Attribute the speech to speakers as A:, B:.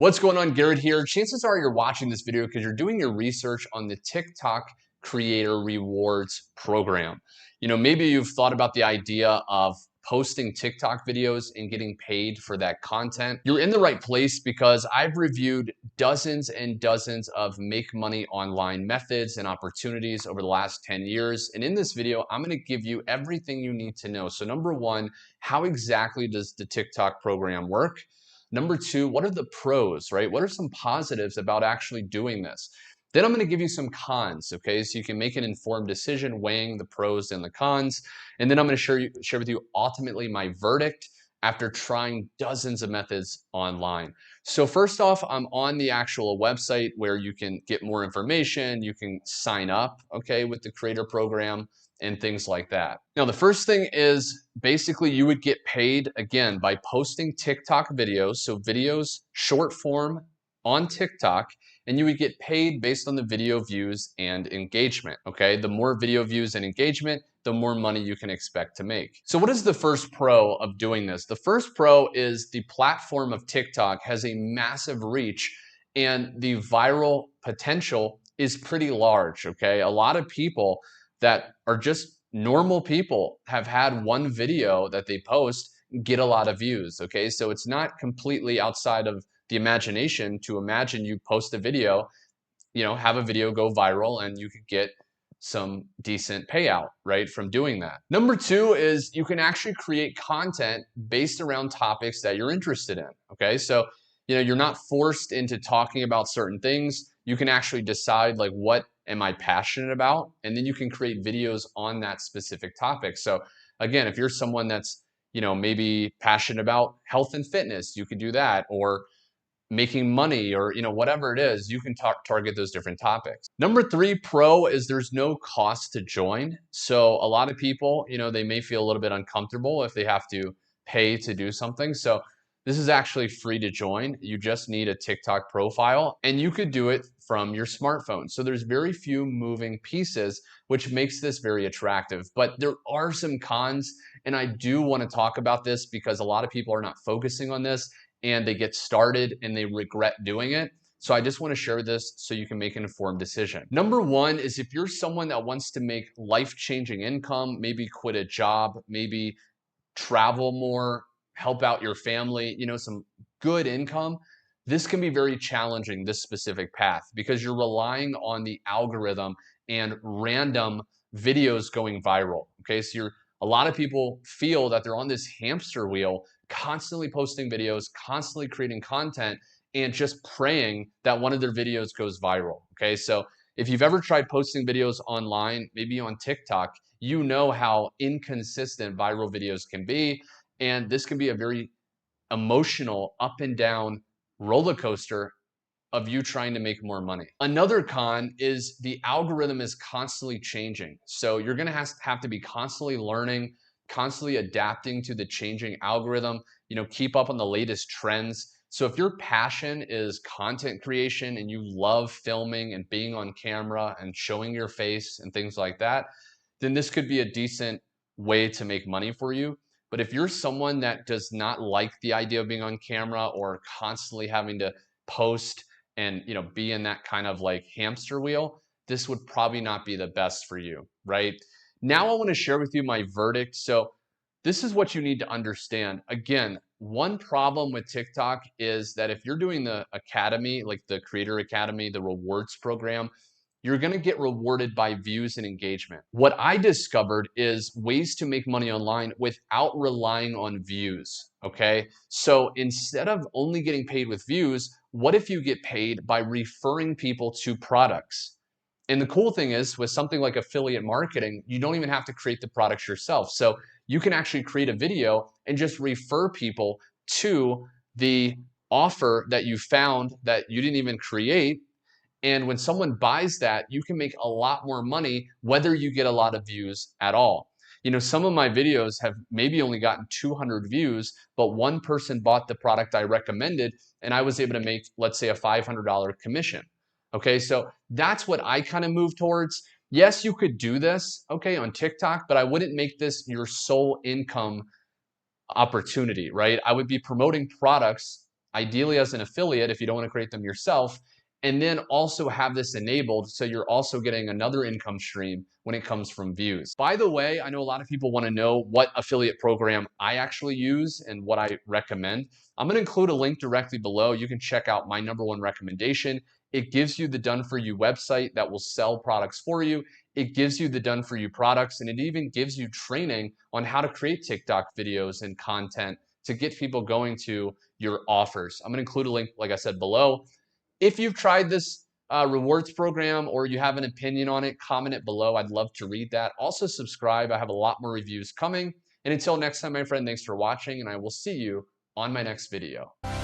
A: What's going on? Garrett here. Chances are you're watching this video because you're doing your research on the TikTok Creator Rewards program. Maybe you've thought about the idea of posting TikTok videos and getting paid for that content. You're in the right place because I've reviewed dozens and dozens of make money online methods and opportunities over the last 10 years. And in this video, I'm going to give you everything you need to know. So number one, how exactly does the TikTok program work? Number two, what are the pros, right? What are some positives about actually doing this? Then I'm going to give you some cons, okay? So you can make an informed decision weighing the pros and the cons. And then I'm going to share with you ultimately my verdict after trying dozens of methods online. So first off, I'm on the actual website where you can get more information. You can sign up, okay, with the creator program and things like that. Now, the first thing is basically you would get paid again by posting TikTok videos. So videos, short form on TikTok, and you would get paid based on the video views and engagement. Okay. The more video views and engagement, the more money you can expect to make. So what is the first pro of doing this? The first pro is the platform of TikTok has a massive reach and the viral potential is pretty large. Okay. A lot of people that are just normal people have had one video that they post get a lot of views. Okay. So it's not completely outside of the imagination to imagine you post a video, have a video go viral and you could get some decent payout, right, from doing that. Number two is you can actually create content based around topics that you're interested in. Okay. So, you're not forced into talking about certain things. You can actually decide like, what am I passionate about? And then you can create videos on that specific topic. So again, if you're someone that's, maybe passionate about health and fitness, you could do that, or making money, or whatever it is, you can target those different topics. Number three pro is there's no cost to join. So a lot of people, they may feel a little bit uncomfortable if they have to pay to do something. So this is actually free to join. You just need a TikTok profile and you could do it from your smartphone. So there's very few moving pieces, which makes this very attractive. But there are some cons, and I do want to talk about this because a lot of people are not focusing on this and they get started and they regret doing it. So I just want to share this so you can make an informed decision. Number one is if you're someone that wants to make life-changing income, maybe quit a job, maybe travel more, help out your family, some good income, this can be very challenging, this specific path, because you're relying on the algorithm and random videos going viral. Okay, so a lot of people feel that they're on this hamster wheel, constantly posting videos, constantly creating content, and just praying that one of their videos goes viral. Okay, so if you've ever tried posting videos online, maybe on TikTok, you know how inconsistent viral videos can be. And this can be a very emotional up and down roller coaster of you trying to make more money. Another con is the algorithm is constantly changing. So you're going to have to be constantly learning, constantly adapting to the changing algorithm, keep up on the latest trends. So if your passion is content creation and you love filming and being on camera and showing your face and things like that, then this could be a decent way to make money for you. But if you're someone that does not like the idea of being on camera or constantly having to post and be in that kind of like hamster wheel, this would probably not be the best for you, right? Now I want to share with you my verdict. So this is what you need to understand. Again, one problem with TikTok is that if you're doing the academy, like the Creator Academy, the rewards program, you're going to get rewarded by views and engagement. What I discovered is ways to make money online without relying on views. Okay. So instead of only getting paid with views, what if you get paid by referring people to products? And the cool thing is with something like affiliate marketing, you don't even have to create the products yourself. So you can actually create a video and just refer people to the offer that you found that you didn't even create. And when someone buys that, you can make a lot more money, whether you get a lot of views at all. Some of my videos have maybe only gotten 200 views, but one person bought the product I recommended, and I was able to make, let's say, a $500 commission. Okay, so that's what I kind of move towards. Yes, you could do this, okay, on TikTok, but I wouldn't make this your sole income opportunity, right? I would be promoting products ideally as an affiliate if you don't want to create them yourself, and then also have this enabled so you're also getting another income stream when it comes from views. By the way, I know a lot of people want to know what affiliate program I actually use and what I recommend. I'm going to include a link directly below. You can check out my #1 recommendation. It gives you the done for you website that will sell products for you. It gives you the done for you products, and it even gives you training on how to create TikTok videos and content to get people going to your offers. I'm going to include a link, like I said, below. If you've tried this rewards program or you have an opinion on it, comment it below. I'd love to read that. Also subscribe. I have a lot more reviews coming. And until next time, my friend, thanks for watching, and I will see you on my next video.